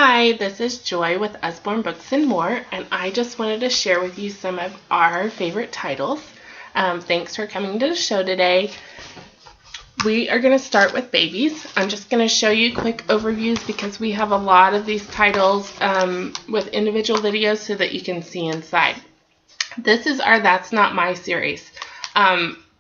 Hi, this is Joy with Usborne Books and More, and I just wanted to share with you some of our favorite titles. Thanks for coming to the show today. We are going to start with babies. I'm just going to show you quick overviews because we have a lot of these titles with individual videos so that you can see inside. This is our That's Not My series.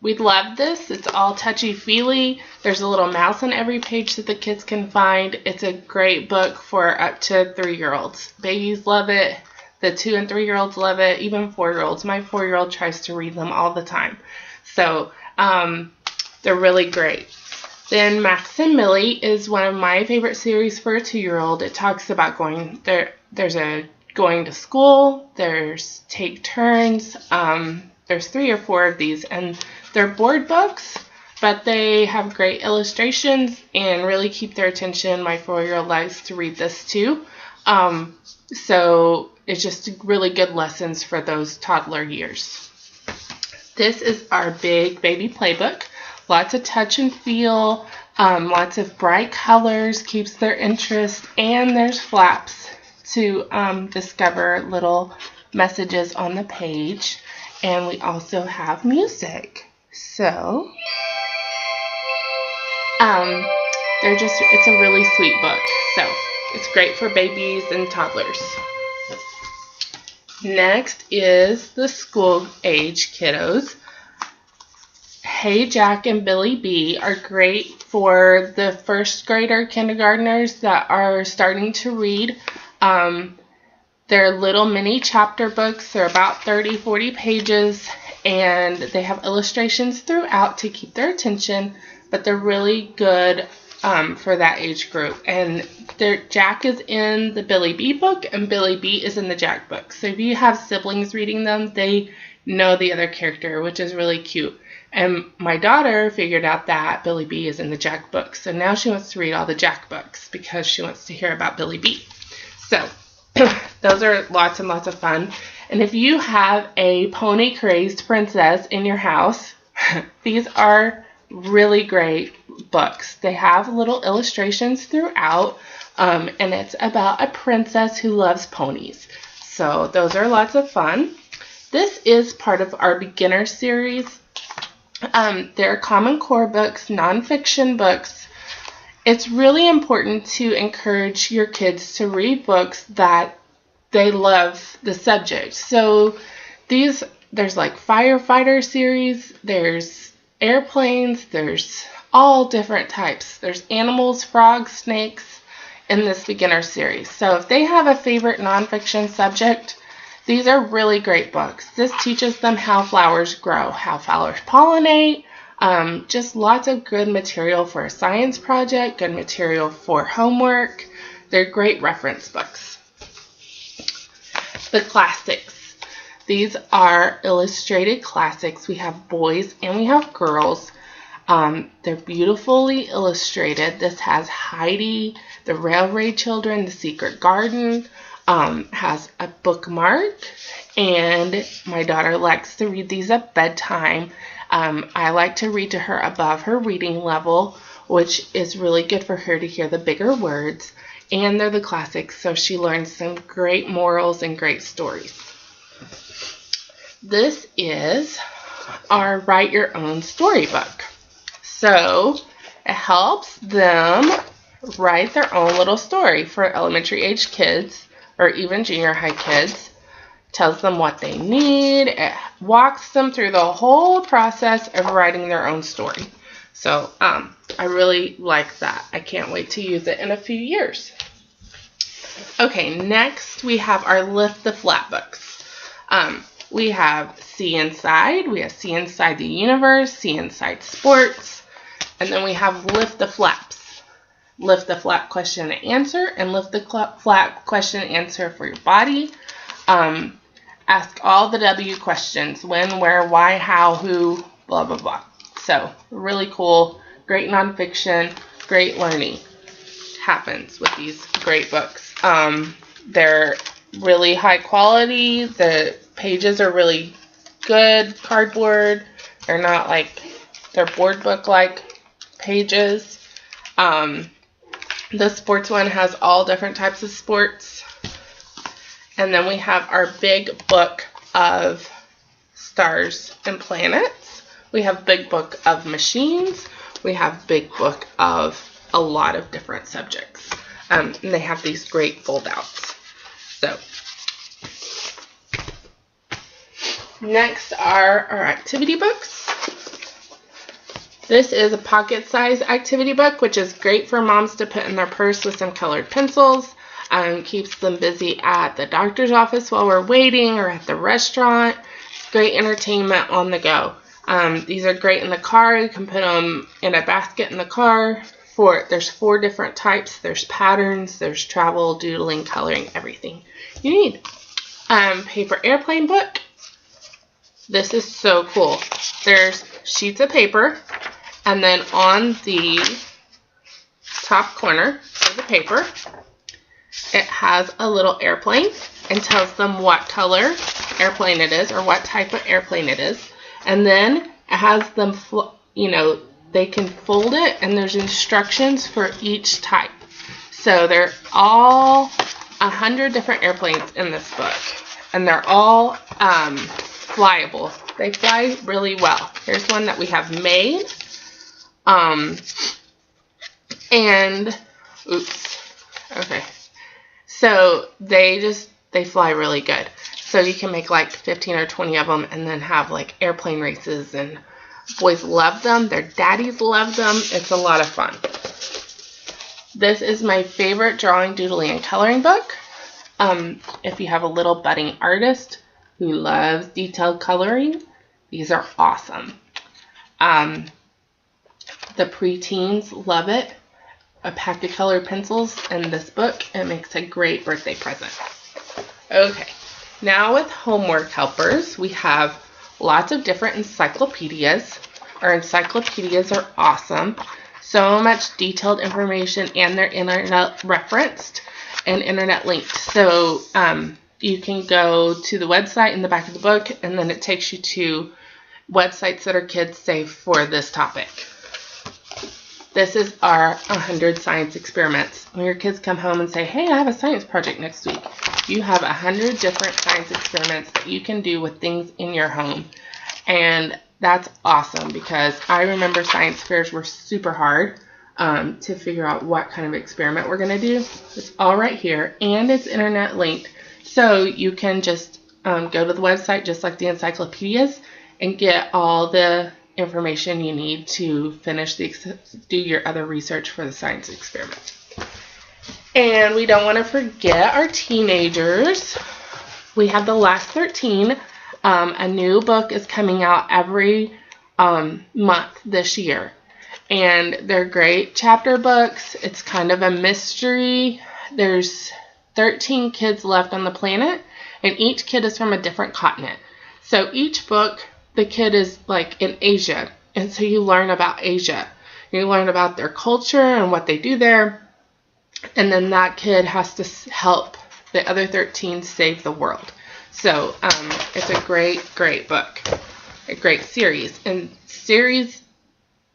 We love this. It's all touchy-feely. There's a little mouse on every page that the kids can find. It's a great book for up to 3-year-olds. Babies love it. The 2- and 3-year-olds love it. Even 4-year-olds. My 4-year-old tries to read them all the time. So they're really great. Then Max and Millie is one of my favorite series for a 2-year-old. It talks about going to school. There's take turns. There's 3 or 4 of these, and they're board books, but they have great illustrations and really keep their attention. My 4-year-old likes to read this too. So it's just really good lessons for those toddler years. This is our big baby playbook. Lots of touch and feel, lots of bright colors, keeps their interest, and there's flaps to discover little messages on the page. And we also have music. So, it's a really sweet book. So, it's great for babies and toddlers. Next is the school age kiddos. Hey Jack and Billy B are great for the first grader kindergartners that are starting to read. They're little mini chapter books. They're about 30-40 pages, and they have illustrations throughout to keep their attention, but they're really good for that age group. And Jack is in the Billy B book, and Billy B is in the Jack book. So if you have siblings reading them, they know the other character, which is really cute. And my daughter figured out that Billy B is in the Jack book, so now she wants to read all the Jack books because she wants to hear about Billy B. So those are lots and lots of fun. And if you have a pony crazed princess in your house, these are really great books. They have little illustrations throughout, and it's about a princess who loves ponies. So those are lots of fun. This is part of our beginner series. They're Common Core books, nonfiction books. It's really important to encourage your kids to read books that they love the subject. So there's like firefighter series, there's airplanes, there's all different types. There's animals, frogs, snakes in this beginner series. So if they have a favorite nonfiction subject, these are really great books. This teaches them how flowers grow, how flowers pollinate, just lots of good material for a science project, good material for homework. They're great reference books. The classics. These are illustrated classics. We have boys and we have girls. They're beautifully illustrated. This has Heidi, the Railway Children, The Secret Garden, has a bookmark, and my daughter likes to read these at bedtime. I like to read to her above her reading level, which is really good for her to hear the bigger words. And they're the classics, so she learns some great morals and great stories. This is our Write Your Own Storybook. So it helps them write their own little story for elementary age kids or even junior high kids. Tells them what they need. It walks them through the whole process of writing their own story. So I really like that. I can't wait to use it in a few years. Okay, next we have our Lift the Flap books. We have See Inside, we have See Inside the Universe, See Inside Sports, and then we have Lift the Flaps. Lift the Flap question and answer, and Lift the Flap question and answer for your body. Ask all the W questions: when, where, why, how, who, blah, blah, blah. So, really cool, great nonfiction, great learning happens with these great books. They're really high quality. The pages are really good cardboard. They're not like, they're board book like pages. The sports one has all different types of sports. And then we have our big book of stars and planets. We have big book of machines. We have big book of a lot of different subjects. And they have these great fold outs. So next are our activity books. This is a pocket-sized activity book, which is great for moms to put in their purse with some colored pencils. Keeps them busy at the doctor's office while we're waiting or at the restaurant. It's great entertainment on the go. These are great in the car. You can put them in a basket in the car. There's 4 different types. There's patterns, there's travel, doodling, coloring, everything you need. Paper airplane book. This is so cool. There's sheets of paper, and then on the top corner of the paper, it has a little airplane and tells them what color airplane it is or what type of airplane it is. And then it has them, they can fold it, and there's instructions for each type. So they're all 100 different airplanes in this book, and they're all flyable. They fly really well. Here's one that we have made. Okay. So they fly really good. So you can make like 15 or 20 of them and then have like airplane races, and boys love them. Their daddies love them. It's a lot of fun. This is my favorite drawing, doodling, and coloring book. If you have a little budding artist who loves detailed coloring, these are awesome. The preteens love it. A pack of colored pencils and this book. It makes a great birthday present. Okay, now with homework helpers, we have lots of different encyclopedias. Our encyclopedias are awesome. So much detailed information, and they're internet referenced and internet linked. So you can go to the website in the back of the book, and then it takes you to websites that are kids safe for this topic. This is our 100 science experiments. When your kids come home and say, hey, I have a science project next week, you have 100 different science experiments that you can do with things in your home. And that's awesome, because I remember science fairs were super hard to figure out what kind of experiment we're going to do. It's all right here, and it's internet linked. So you can just go to the website just like the encyclopedias and get all the information you need to do your other research for the science experiment. And we don't want to forget our teenagers. We have the last 13. A new book is coming out every month this year, and they're great chapter books. It's kind of a mystery. There's 13 kids left on the planet, and each kid is from a different continent. So each book, the kid is like in Asia, and so you learn about Asia. You learn about their culture and what they do there, and then that kid has to help the other 13 save the world. So it's a great, great book, a great series. And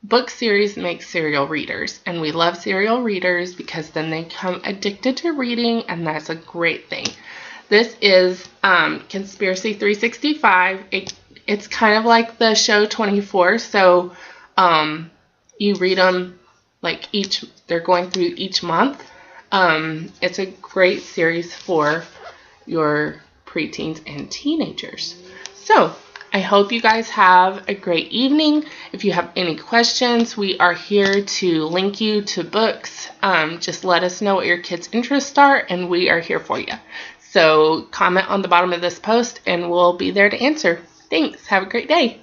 book series makes serial readers, and we love serial readers because then they become addicted to reading, and that's a great thing. This is Conspiracy 365. It's kind of like the show 24, so you read them like they're going through each month. It's a great series for your preteens and teenagers. So I hope you guys have a great evening. If you have any questions, we are here to link you to books. Just let us know what your kids' interests are, and we are here for you. So comment on the bottom of this post, and we'll be there to answer. Thanks. Have a great day.